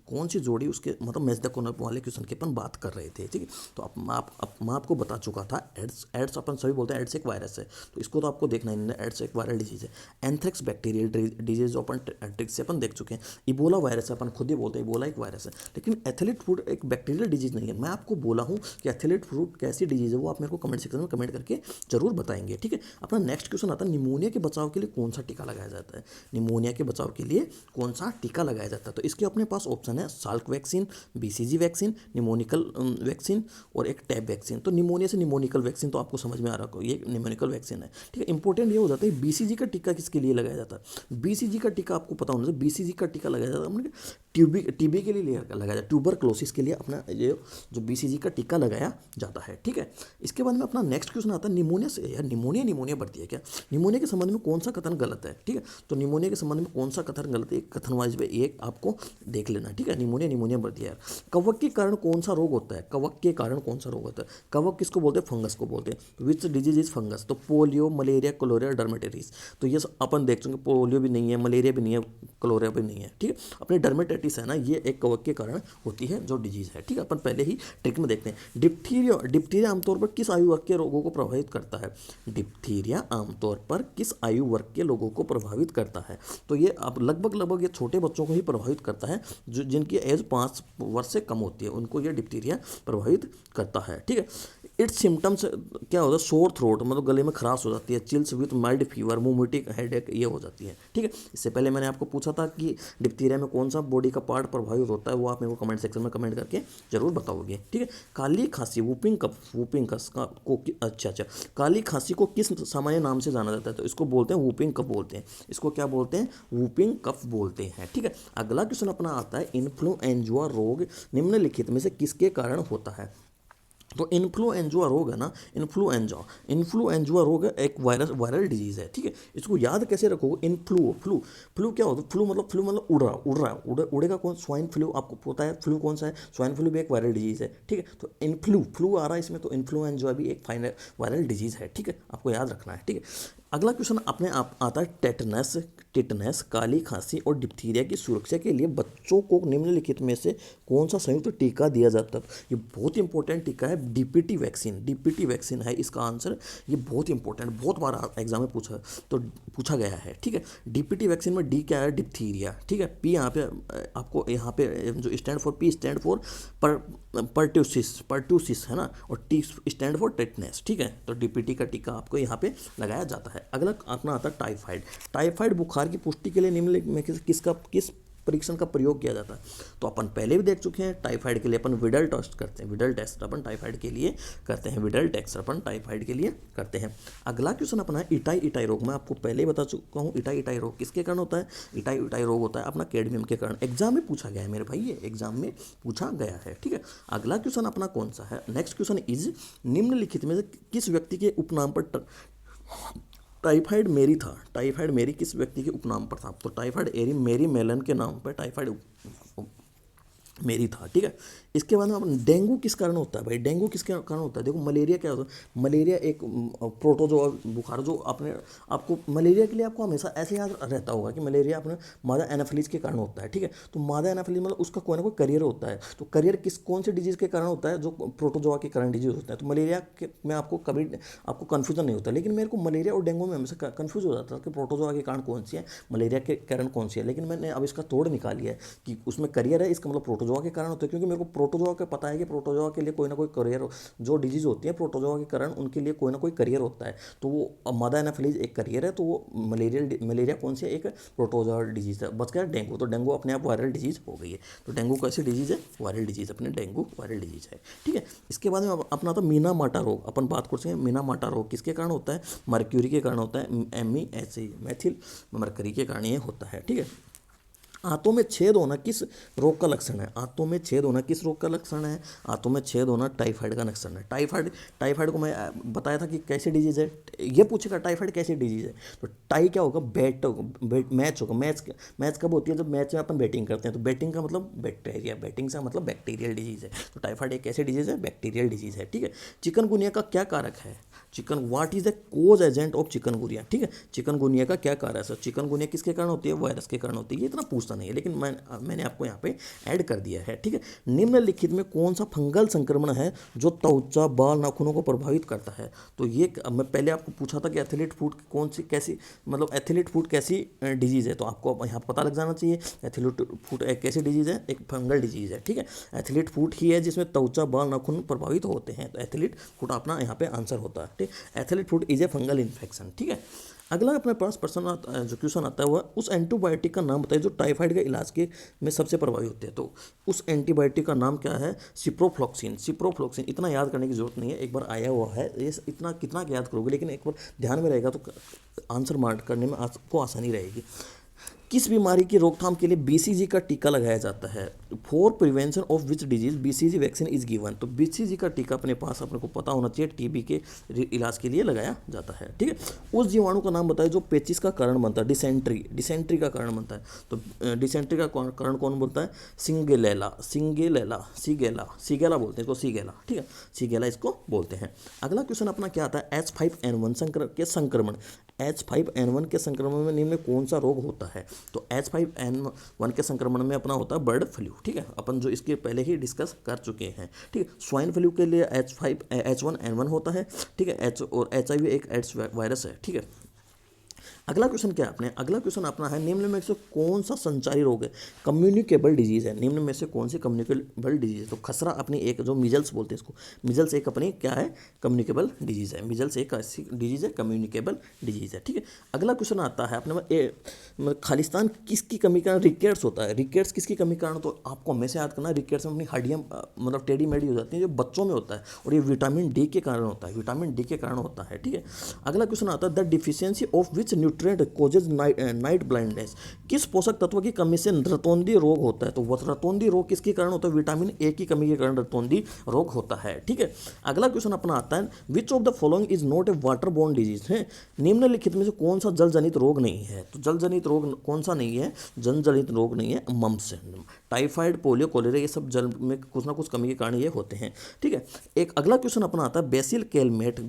A: कौन सी जोड़ी, उसके मतलब मैच द कॉलम वाले क्वेश्चन की अपन बात कर रहे थे, ठीक है। तो मैं आपको बता चुका था, एड्स अपन सभी बोलते हैं एड्स एक वायरस है, तो इसको तो आपको देखना ही, एड्स एक वायरल डिजीज है। एंथ्रेक्स बैक्टीरियल डिजीज अपन ट्रिक से अपन देख चुके हैं। इबोला वायरस अपन खुद ही बोलते हैं इबोला एक वायरस है, लेकिन एथिलीट फूड एक बैक्टीरियल डिजीज नहीं है। मैं आपको बोला हूँ कि एथिलीट फूड कैसी डिजीज है, वो आप मेरे को कमेंट सेक्शन में कमेंट करके जरूर बताएंगे, ठीक है। अपना नेक्स्ट क्वेश्चन आता है निमोनिया के बचाव के लिए कौन सा टीका लगाया जाता है। निमोनिया के बचाव के लिए कौन सा टीका लगाया जाता है। तो इसके अपने पास ऑप्शन है Salk vaccine, BCG vaccine, pneumonical vaccine और एक टैब वैक्सीन। तो निमोनिया से निमोनिकल वैक्सीन तो आपको समझ में आ रहा होगा, ये निमोनिकल वैक्सीन है, ठीक है। इंपॉर्टेंट ये हो जाता है बीसीजी का टीका किसके लिए लगाया जाता है। बीसीजी का टीका आपको पता होना चाहिए, बीसीजी का टीका लगाया जाता है टीबी के लिए लगाया जाता है, ट्यूबरक्लोसिस के लिए अपना ये जो बीसीजी का टीका लगाया जाता है, ठीक है। इसके बाद में अपना नेक्स्ट क्वेश्चन आता है निमोनिया से, यार निमोनिया बढ़ती है क्या, निमोनिया के संबंध में कौन सा कथन गलत है, ठीक है। तो निमोनिया के संबंध में कौन सा कथन गलत है, कथन वाइज में एक आपको देख लेना, ठीक है। निमोनिया बढ़ती है यार। कवक के कारण कौन सा रोग होता है, कवक के कारण कौन सा रोग होता है। कवक किसको बोलते हैं, फंगस को बोलते हैं। विच डिजीज इज फंगस, तो पोलियो, मलेरिया, क्लोरिया, डर्मेटाइटिस। तो ये अपन देख चुके, पोलियो भी नहीं है, मलेरिया भी नहीं है, क्लोरिया भी नहीं है, ठीक है। अपने डर्मेटाइटिस है ना, ये एक कवक के कारण होती है जो डिजीज है, ठीक है। अपन पहले ही ट्रिक में देखते हैं। डिप्थीरिया आमतौर पर किस आयु वर्ग के लोगों को प्रभावित करता है। डिप्थीरिया आमतौर पर किस आयु वर्ग के लोगों को प्रभावित करता है। तो ये अब लगभग ये छोटे बच्चों को ही प्रभावित करता है, जो जिनकी एज 5 वर्ष से कम होती है, उनको ये डिप्थीरिया प्रभावित करता है, ठीक है। इट्स सिम्टम्स क्या होता है, सोर थ्रोट, मतलब गले में खराश हो जाती है, चिल्स विथ माइल्ड फीवर, मोमिटिक, हेडेक, ये हो जाती है, ठीक है। इससे पहले मैंने आपको पूछा था कि डिप्थीरिया में कौन सा बॉडी का पार्ट प्रभावित होता है, वो आप मेरे को कमेंट सेक्शन में कमेंट करके जरूर बताओगे, ठीक है। काली खांसी, वूपिंग कफ को अच्छा काली खांसी को किस सामान्य नाम से जाना जाता है। तो इसको बोलते हैं वूपिंग कफ बोलते हैं, इसको क्या बोलते हैं, वूपिंग कफ बोलते हैं, ठीक है। अगला क्वेश्चन अपना आता है इन्फ्लुएंजा रोग निम्नलिखित में से किसके कारण होता है। तो इन्फ्लुएंजा रोग है ना, इन्फ्लुएंजा रोग एक वायरल डिजीज है, ठीक है। इसको याद कैसे रखोगे, फ्लू क्या होता है, फ्लू मतलब उड़ेगा कौन, स्वाइन फ्लू, आपको पता है फ्लू कौन सा है, स्वाइन फ्लू भी एक वायरल डिजीज है, ठीक है। तो फ्लू आ रहा है इसमें, तो इन्फ्लुएंजा भी एक वायरल डिजीज है, ठीक है, आपको याद रखना है, ठीक है। अगला क्वेश्चन अपने आप आता है टेटनस, काली खांसी और डिप्थीरिया की सुरक्षा के लिए बच्चों को निम्नलिखित में से कौन सा संयुक्त टीका दिया जाता है। ये बहुत इंपॉर्टेंट टीका है, डीपीटी वैक्सीन है इसका आंसर। ये बहुत इंपॉर्टेंट, बहुत बार एग्जाम में पूछा गया है, ठीक है। डीपीटी वैक्सीन में डी क्या है, डिप्थीरिया, ठीक है। पी यहाँ पे आपको यहाँ पे जो पी स्टैंड फॉर पर्ट्यूसिस है ना, और टी स्टैंड फॉर टेटनस, ठीक है। तो डीपीटी का टीका आपको यहाँ पे लगाया जाता है। अगला अपना आता है टाइफाइड बुखार की पुष्टि के लिए निम्नलिखित में किस परीक्षण का प्रयोग किया जाता है। तो अपन पहले भी देख चुके हैं, टाइफाइड के लिए अपन विडल टेस्ट करते हैं, विडल टेस्ट अपन टाइफाइड के लिए करते हैं। अगला क्वेश्चन अपना है इटाई रोग। मैं आपको पहले ही बता चुका हूँ, इटाई रोग किसके कारण होता है, इटाई रोग होता है अपना कैडमियम के कारण। एग्जाम में पूछा गया है मेरे भाई, ये एग्जाम में पूछा गया है, ठीक है। अगला क्वेश्चन अपना कौन सा है, नेक्स्ट क्वेश्चन इज निम्नलिखित में से किस व्यक्ति के उपनाम पर टाइफाइड मेरी किस व्यक्ति के उपनाम पर था। तो टाइफाइड मेरी मेलन के नाम पर टाइफाइड मेरी था, ठीक है। इसके बाद में डेंगू किस कारण होता है भाई, डेंगू किसके कारण होता है। देखो मलेरिया क्या होता है, मलेरिया एक प्रोटोजोआ बुखार, जो आपको मलेरिया के लिए आपको हमेशा ऐसे याद रहता होगा कि मलेरिया अपने मादा एनाफिलीज के कारण होता है, ठीक है। तो मादा एनाफिलीज मतलब उसका कोई ना कोई करियर होता है। तो करियर कौन से डिजीज़ के कारण होता है, जो प्रोटोजोआ के कारण डिजीज होता है। तो मलेरिया में आपको कभी आपको कन्फ्यूजन नहीं होता, लेकिन मेरे को मलेरिया और डेंगू में हमेशा कन्फ्यूज हो जाता है कि प्रोटोजोआ के कारण कौन सी है, मलेरिया के कारण कौन सी है। लेकिन मैंने अब इसका तोड़ निकाली है कि उसमें करियर है, इसका मतलब प्रोटोजोआ के कारण होता है, क्योंकि मेरे को प्रोटोजोआ का पता है कि प्रोटोजोआ के लिए कोई ना कोई करियर, जो डिजीज होती है प्रोटोजोआ के कारण उनके लिए कोई ना कोई करियर होता है। तो वो मादा एनाफिलीज एक करियर है, तो वो मलेरिया कौन सी है, एक प्रोटोजोआ डिजीज है। बच गया डेंगू, तो डेंगू अपने आप वायरल डिजीज हो गई है। तो डेंगू कैसी डिजीज है, वायरल डिजीज, अपने डेंगू वायरल डिजीज है, ठीक है। इसके बाद में अपना तो मीना माटा रोग अपन बात करते हैं। मीना माटा रोग किसके कारण होता है, मर्क्यूरी के कारण होता है, मेथिल मरकरी के कारण ये होता है, ठीक है। आंतों में छेद होना किस रोग का लक्षण है, आंतों में छेद होना किस रोग का लक्षण है, आंतों में छेद होना टाइफाइड का लक्षण है। टाइफाइड को मैं बताया था कि कैसी डिजीज है, ये पूछेगा टाइफाइड कैसी डिजीज है। तो टाई क्या होगा, मैच होगा। मैच कब होती है, जब मैच में अपन बैटिंग करते हैं। तो बैटिंग का मतलब बैक्टीरिया, बैटिंग से मतलब बैक्टीरियल डिजीज है। तो टाइफाइड एक कैसी डिजीज है, बैक्टीरियल डिजीज है, ठीक है। चिकनगुनिया का क्या कारक है, what is the cause agent of chikungunya, ठीक है। चिकनगुनिया का क्या कारक है, चिकनगुनिया किसके कारण होती है, वायरस के कारण होती है। ये इतना पूछता नहीं है, लेकिन मैंने आपको यहाँ पे ऐड कर दिया है, ठीक है। निम्नलिखित में कौन सा फंगल संक्रमण है जो त्वचा, बाल, नाखूनों को प्रभावित करता है। तो ये मैं पहले आपको पूछा था कि एथलीट फुट एथलीट फुट कैसी डिजीज है। तो आपको यहाँ पता लग जाना चाहिए एथलीट फुट एक कैसी डिजीज है, एक फंगल डिजीज है, ठीक है। एथलीट फुट ही है जिसमें त्वचा, बाल, नाखून प्रभावित होते हैं। तो एथलीट फुट अपना यहाँ पे आंसर होता है। Not a athlete food is a fungal infection. ठीक है, अगला अपने पास पर्सन जो क्वेश्चन आता है वह उस एंटीबायोटिक का नाम बताइए जो टाइफाइड के इलाज के में सबसे प्रभावी होते हैं। तो उस एंटीबायोटिक का नाम क्या है? सिप्रोफ्लॉक्सिन। सिप्रोफ्लॉक्सिन इतना याद करने की जरूरत नहीं है, एक बार आया हुआ है, ये इतना कितना याद करोगे, लेकिन एक बार ध्यान में रहेगा तो आंसर मार्क करने में आपको आसानी रहेगी। किस बीमारी की रोकथाम के लिए बीसीजी का टीका लगाया जाता है? For prevention of which disease BCG vaccine is given. तो बीसीजी का टीका अपने पास अपने को पता होना चाहिए, टीबी के इलाज के लिए लगाया जाता है। ठीक है, उस जीवाणु का नाम बताए जो पेचिस का कारण बनता है, डिसेंट्री, डिसेंट्री का कारण बनता है। तो डिसेंट्री का कारण कौन बोलता है? सिंगेलेला, सिंगेलेला, सीगेला, सीगेला बोलते हैं इसको, सीगेला। ठीक है, सीगेला इसको बोलते हैं। अगला क्वेश्चन अपना क्या आता है? H5N1 के संक्रमण, H5N1 के संक्रमण में निम्न में कौन सा रोग होता है? तो H5N1 के संक्रमण में अपना होता है बर्ड फ्लू। ठीक है, अपन जो इसके पहले ही डिस्कस कर चुके हैं। ठीक है, स्वाइन फ्लू के लिए H1N1 होता है। ठीक है, और HIV एक एड्स वायरस है। ठीक है, अगला क्वेश्चन क्या है अपने? अगला क्वेश्चन अपना है निम्न में से कौन सा संचारी रोग है? कम्युनिकेबल डिजीज है। निम्न में से कौन सी कम्युनिकेबल डिजीज है? तो खसरा अपनी एक जो मिजल्स बोलते हैं इसको, मिजल्स एक अपनी क्या है? कम्युनिकेबल डिजीज है। मिजल्स एक ऐसी डिजीज है, कम्युनिकेबल डिजीज है। ठीक है, अगला क्वेश्चन आता है अपने में खालिस्तान किसकी कमी का? रिकेट्स होता है। रिकेट्स किसकी कमी कारण? तो आपको हमेशा याद करना है, रिकेट्स में अपनी हड्डियाँ मतलब टेढ़ी मेढ़ी हो जाती हैं, जो बच्चों में होता है, और ये विटामिन डी के कारण होता है, विटामिन डी के कारण होता है। ठीक है, अगला क्वेश्चन आता है the deficiency of which nutrient causes night blindness. किस पोषक तत्व की कमी से रतौंधी रोग होता है? तो वह रतौंधी रोग किसके कारण होता है? विटामिन ए की कमी के कारण रतौंधी रोग होता है। ठीक है, अगला क्वेश्चन अपना आता है विच of the following is not a water borne disease है? निम्नलिखित में से कौन सा जल जनित रोग नहीं है? तो जल जनित रोग कौन सा नहीं है? जल जनित रोग नहीं है, मम्स, टाइफाइड, पोलियो, कोलेरा, ये सब जल में कुछ ना कुछ कमी के कारण ये होते हैं। ठीक है, एक अगला क्वेश्चन अपना आता है बेसिल कैलमेट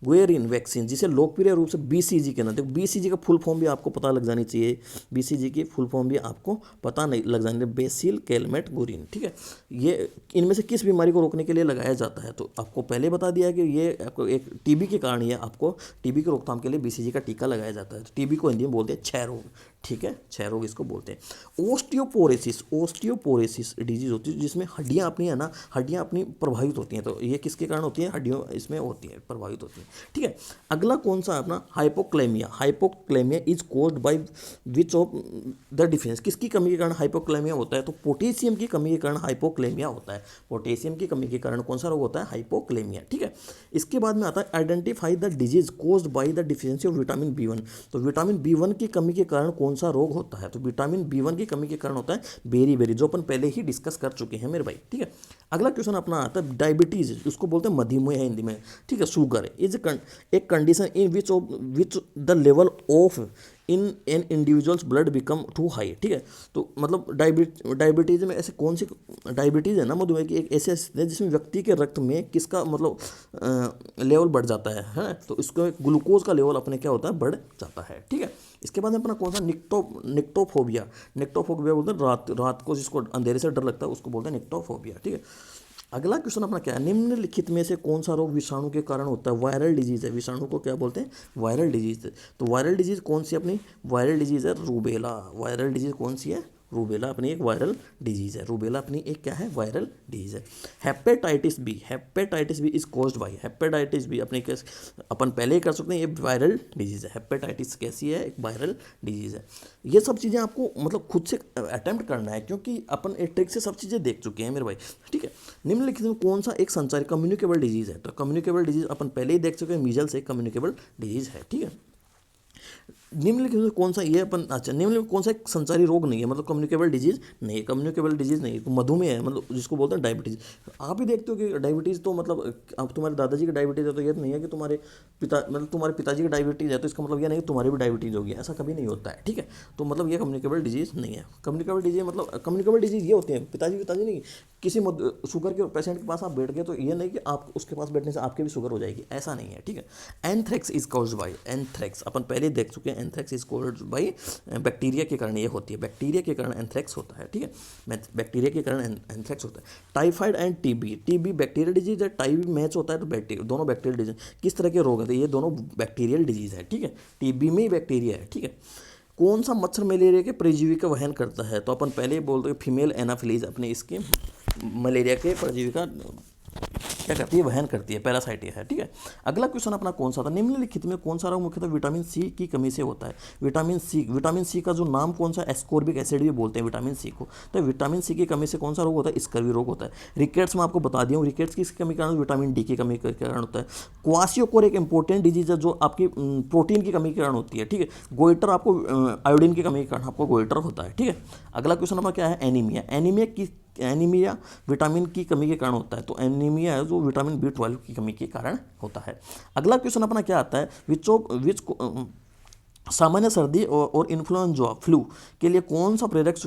A: गुएरिन वैक्सीन, जिसे लोकप्रिय रूप से बीसीजी के नाम। देखो बीसीजी का फुल फॉर्म भी आपको पता लग जानी चाहिए, बीसीजी की फुल फॉर्म भी आपको पता नहीं लग जानी चाहिए, बेसिल कैलमेट गुएरिन। ठीक है, ये इनमें से किस बीमारी को रोकने के लिए लगाया जाता है? तो आपको पहले बता दिया कि ये आपको एक टीबी के कारण, ये आपको टीबी की रोकथाम के लिए बीसीजी का टीका लगाया जाता है। तो टीबी को हिंदी में बोलते हैं क्षय रोग। ठीक है, क्षय रोग इसको बोलते हैं। ओस्टियोपोरोसिस, ओस्टियोपोरोसिस डिजीज होती है जिसमें हड्डियां अपनी है ना, हड्डियां अपनी प्रभावित होती हैं। तो ये किसके कारण होती है? हड्डियों इसमें होती है, प्रभावित होती हैं। ठीक है, अगला कौन सा अपना? Hypokalemia. Hypokalemia is caused by which of the deficiency, किसकी कमी के कारण हाइपोक्लेमिया होता है? तो पोटेशियम की कमी के कारण हाइपोक्लेमिया होता है। पोटेशियम की कमी के कारण कौन सा रोग होता है? हाइपोक्लेमिया। ठीक है, इसके बाद में आता है identify the disease caused by the deficiency of vitamin B1। तो विटामिन B1 की कमी के कारण कौन सा रोग होता है? तो विटामिन B1 की कमी के कारण होता है बेरी, जो अपन पहले ही डिस्कस कर चुके हैं मेरे भाई। ठीक है, अगला क्वेश्चन अपना आता है डायबिटीज, उसको बोलते हैं मधुमेह हिंदी में। ठीक है, sugar is a condition in which the level of in an individuals blood become too high. ठीक है, तो मतलब डायबिटीज में ऐसे कौन सी डायबिटीज़ है ना, मधुमेह की एक ऐसी स्थिति है जिसमें व्यक्ति के रक्त में किसका मतलब लेवल बढ़ जाता है। तो इसको ग्लूकोज का लेवल अपने क्या होता है? बढ़ जाता है। ठीक है, इसके बाद अपना कौन सा? निक्टोफोबिया। निक्टोफोबिया बोलते हैं रात को जिसको अंधेरे से डर लगता है उसको बोलते हैं निक्टोफोबिया। ठीक है, अगला क्वेश्चन अपना क्या है? निम्नलिखित में से कौन सा रोग विषाणु के कारण होता है? वायरल डिजीज है। विषाणु को क्या बोलते हैं? Viral disease. तो वायरल डिजीज कौन सी अपनी? वायरल डिजीज है रूबेला। वायरल डिजीज कौन सी है? रूबेला अपनी एक वायरल डिजीज है। रूबेला अपनी एक क्या है? वायरल डिजीज है। Hepatitis B, hepatitis B is caused by, hepatitis B अपने अपन पहले ही कर सकते हैं, ये वायरल डिजीज है। हेपेटाइटिस कैसी है? एक वायरल डिजीज है। ये सब चीज़ें आपको मतलब खुद से अटेम्प्ट करना है, क्योंकि अपन एक ट्रिक से सब चीज़ें देख चुके हैं मेरे भाई। ठीक है, निम्नलिखित में कौन सा एक संचारी कम्युनिकेबल डिजीज है? तो कम्युनिकेबल डिजीज अपन पहले ही देख चुके हैं, मीजल्स एक कम्युनिकेबल डिजीज है। ठीक है, निम्नलिखित में कौन सा ये अपन अच्छा निम्नलिखित में कौन सा एक संचारी रोग नहीं है, मतलब कम्युनिकेबल डिजीज नहीं है, कम्युनिकेबल डिजीज नहीं है। तो मधुमेह है, मतलब जिसको बोलते हैं डायबिटीज। आप ही देखते हो कि डायबिटीज़ तो मतलब अब तुम्हारे दादाजी की डायबिटीज़ है तो ये नहीं है कि तुम्हारे तुम्हारे पिताजी की डायबिटीज़ है तो इसका मतलब ये नहीं कि तुम्हारी भी डायबिटीज़ होगी, ऐसा कभी नहीं होता है। ठीक है, तो मतलब ये कम्युनिकेबल डिजीज नहीं है। कम्युनिकेबल डिजीज मतलब कम्युनिकेबल डिजीज ये होती है पिताजी नहीं, किसी शुगर के पेशेंट के पास आप बैठ गए तो ये नहीं कि आप उसके पास बैठने से आपके भी शुगर हो जाएगी, ऐसा नहीं है। ठीक है, anthrax is caused by, anthrax अपन पहले देख चुके हैं, anthrax is caused by bacteria के कारण ये होती है, बैक्टीरिया के कारण एंथ्रेक्स होता है। ठीक है, बैक्टीरिया के कारण एंथ्रेक्स होता है। Typhoid end TB, TB bacterial disease है, टाइफाइड मैच होता है तो बैक्टीरिया, दोनों बैक्टीरियल डिजीज। किस तरह के रोग है? तो ये दोनों बैक्टीरियल डिजीज है। ठीक है, टीबी में ही बैक्टीरिया है। ठीक है, कौन सा मच्छर मलेरिया के परजीवी का वहन करता है? तो अपन पहले ही बोलते हैं फीमेल एनाफिलीज अपने इसके मलेरिया के परजीवी का क्या करती है, वहन करती है, पैरासाइट है, ठीक है। अगला क्वेश्चन अपना कौन सा था, निम्नलिखित में कौन सा रोग मुख्यतः विटामिन सी की कमी से होता है। विटामिन सी का जो नाम कौन सा, एस्कॉर्बिक एसिड भी बोलते हैं विटामिन सी को। तो विटामिन सी की कमी से कौन सा रोग होता है, स्कर्वी रोग होता है। रिकेट्स में आपको बता दिया हूँ, रिकेट्स किसकी कमी के कारण, विटामिन डी की कमी के कारण होता है। क्वाशियोकोर एक इंपॉर्टेंट डिजीज है जो आपकी प्रोटीन की कमी के कारण होती है, ठीक है। गोइटर आपको आयोडीन की कमी के कारण आपको गोइटर होता है, ठीक है। अगला क्वेश्चन अपना क्या है, एनीमिया। एनीमिया विटामिन की कमी के कारण होता है। तो एनीमिया है जो विटामिन B12 की कमी के कारण होता है। अगला क्वेश्चन अपना क्या आता है, सामान्य सर्दी और इन्फ्लुएंजा फ्लू के लिए कौन सा प्रेरक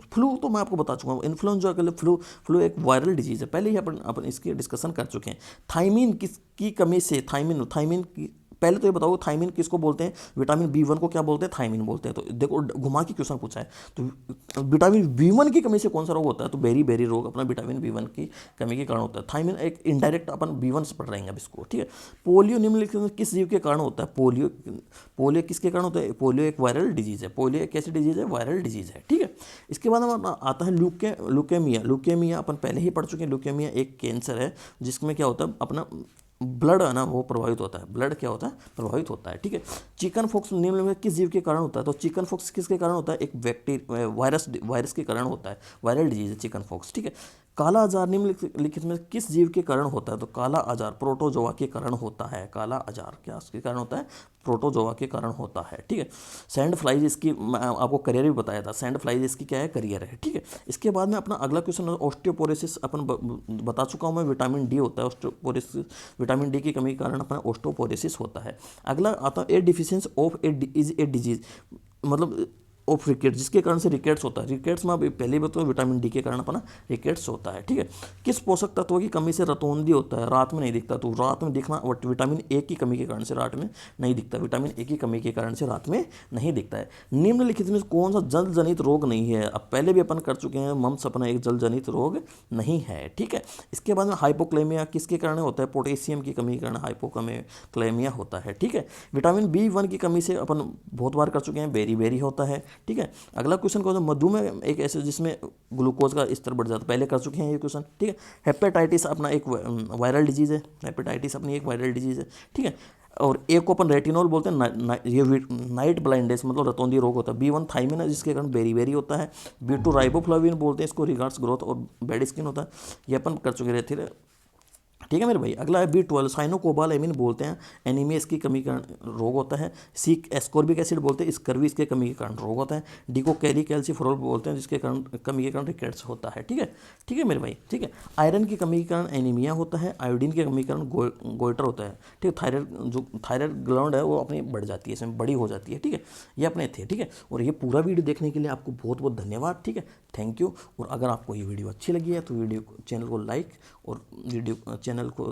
A: फ्लू तो मैं आपको बता चुका हूँ। इन्फ्लुएंजा के लिए फ्लू एक वायरल डिजीज है, पहले ही अपन इसकी डिस्कशन कर चुके हैं। थायमीन किसकी कमी से, थायमीन की पहले तो ये बताओ थायमीन किसको बोलते हैं, विटामिन B1 को क्या बोलते हैं, थायमीन बोलते हैं। तो देखो घुमा के क्वेश्चन पूछा है, तो विटामिन B1 की कमी से कौन सा रोग होता है, तो बेरी रोग अपना विटामिन B1 की कमी के कारण होता है। थायमीन एक इनडायरेक्ट अपन B1 से पढ़ रहे हैं अब इसको, ठीक है। पोलियो निम्नलिखित में किस जीव के कारण होता है, पोलियो किसके कारण होता है, पोलियो एक वायरल डिजीज है। पोलियो एक कैसी डिजीज है, वायरल डिजीज है, ठीक है। इसके बाद हम आता है ल्यूकेमिया अपन पहले ही पढ़ चुके हैं। ल्यूकेमिया एक कैंसर है जिसमें क्या होता है, अपना ब्लड है ना वो प्रभावित होता है, ब्लड क्या होता है, प्रभावित होता है, ठीक है। चिकन फॉक्स निम्न में किस जीव के कारण होता है, तो चिकन फॉक्स किसके कारण होता है, एक वायरस के कारण होता है, वायरल डिजीज है चिकन फॉक्स, ठीक है। काला आजार निम्नलिखित में किस जीव के कारण होता है, तो काला आजार प्रोटोजोआ के कारण होता है। काला आजार क्या उसके कारण होता है, प्रोटोजोआ के कारण होता है, ठीक है। सैंड फ्लाइज इसकी आपको करियर भी बताया था, सैंड फ्लाइज इसकी क्या है, करियर है, ठीक है। इसके बाद में अपना अगला क्वेश्चन ऑस्टियोपोरोसिस अपन बता चुका हूँ मैं, विटामिन डी होता है ऑस्टियोपोरोसिस, विटामिन डी की कमी के कारण अपना ऑस्टियोपोरोसिस होता है। अगला आता है a deficiency of is a disease, मतलब ऑफ रिकेट्स, जिसके कारण से रिकेट्स होता है। रिकेट्स में आप पहले भी बताओ विटामिन डी के कारण अपना रिकेट्स होता है, ठीक है। किस पोषक तत्व की कमी से रतौंधी होता है, रात में नहीं दिखता, तो रात में दिखना विटामिन ए की कमी के कारण से रात में नहीं दिखता, विटामिन ए की कमी के कारण से रात में नहीं दिखता है। निम्नलिखित में कौन सा जल जनित रोग नहीं है, अब पहले भी अपन कर चुके हैं, मम्स अपना एक जल जनित रोग नहीं है, ठीक है। इसके बाद में हाइपोक्लेमिया किसके कारण होता है, पोटेशियम की कमी के कारण हाइपोक्लेमिया होता है, ठीक है। विटामिन B1 की कमी से अपन बहुत बार कर चुके हैं, बेरी होता है, ठीक है। अगला क्वेश्चन कौन सा, मधुमेह एक ऐसे जिसमें ग्लूकोज का स्तर बढ़ जाता है, पहले कर चुके हैं ये क्वेश्चन, ठीक है। हेपेटाइटिस अपना एक वायरल डिजीज है, हेपेटाइटिस अपनी एक वायरल डिजीज है, ठीक है। और एक को अपन रेटिनॉल बोलते हैं, ये नाइट ब्लाइंडनेस मतलब रतौंधी रोग होता है। B1 थायमिन है जिसके कारण बेरी होता है। B2 राइबोफ्लाविन बोलते हैं इसको, रिगार्ड्स ग्रोथ और बैड स्किन होता है, ये अपन कर चुके रहते थे, ठीक है मेरे भाई। अगला है B12 साइनोकोबालामिन बोलते हैं, एनीमिया इसकी कमी के कारण रोग होता है। सी एस्कॉर्बिक एसिड बोलते हैं, स्कर्वी इसके कमी के कारण रोग होता है। डी को कैली कैल्सीफेरॉल बोलते हैं जिसके कारण कमी के कारण रिकेट्स होता है, ठीक है मेरे भाई, ठीक है। आयरन की कमी के कारण एनीमिया होता है, आयोडीन की कमी के कारण गोइटर होता है, ठीक है। थायराइड ग्लैंड है वो अपनी बढ़ जाती है, इसमें बड़ी हो जाती है, ठीक है। ये अपने थे, ठीक है। और ये पूरा वीडियो देखने के लिए आपको बहुत बहुत धन्यवाद, ठीक है, थैंक यू। और अगर आपको ये वीडियो अच्छी लगी है तो चैनल को लाइक और चैनल को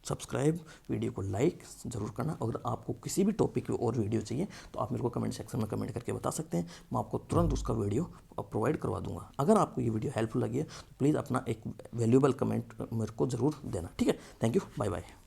A: सब्सक्राइब, वीडियो को लाइक ज़रूर करना। अगर आपको किसी भी टॉपिक की और वीडियो चाहिए तो आप मेरे को कमेंट सेक्शन में कमेंट करके बता सकते हैं, मैं आपको तुरंत उसका वीडियो प्रोवाइड करवा दूंगा। अगर आपको ये वीडियो हेल्पफुल लगी है तो प्लीज़ अपना एक वैल्यूएबल कमेंट मेरे को ज़रूर देना, ठीक है। Thank you, bye bye.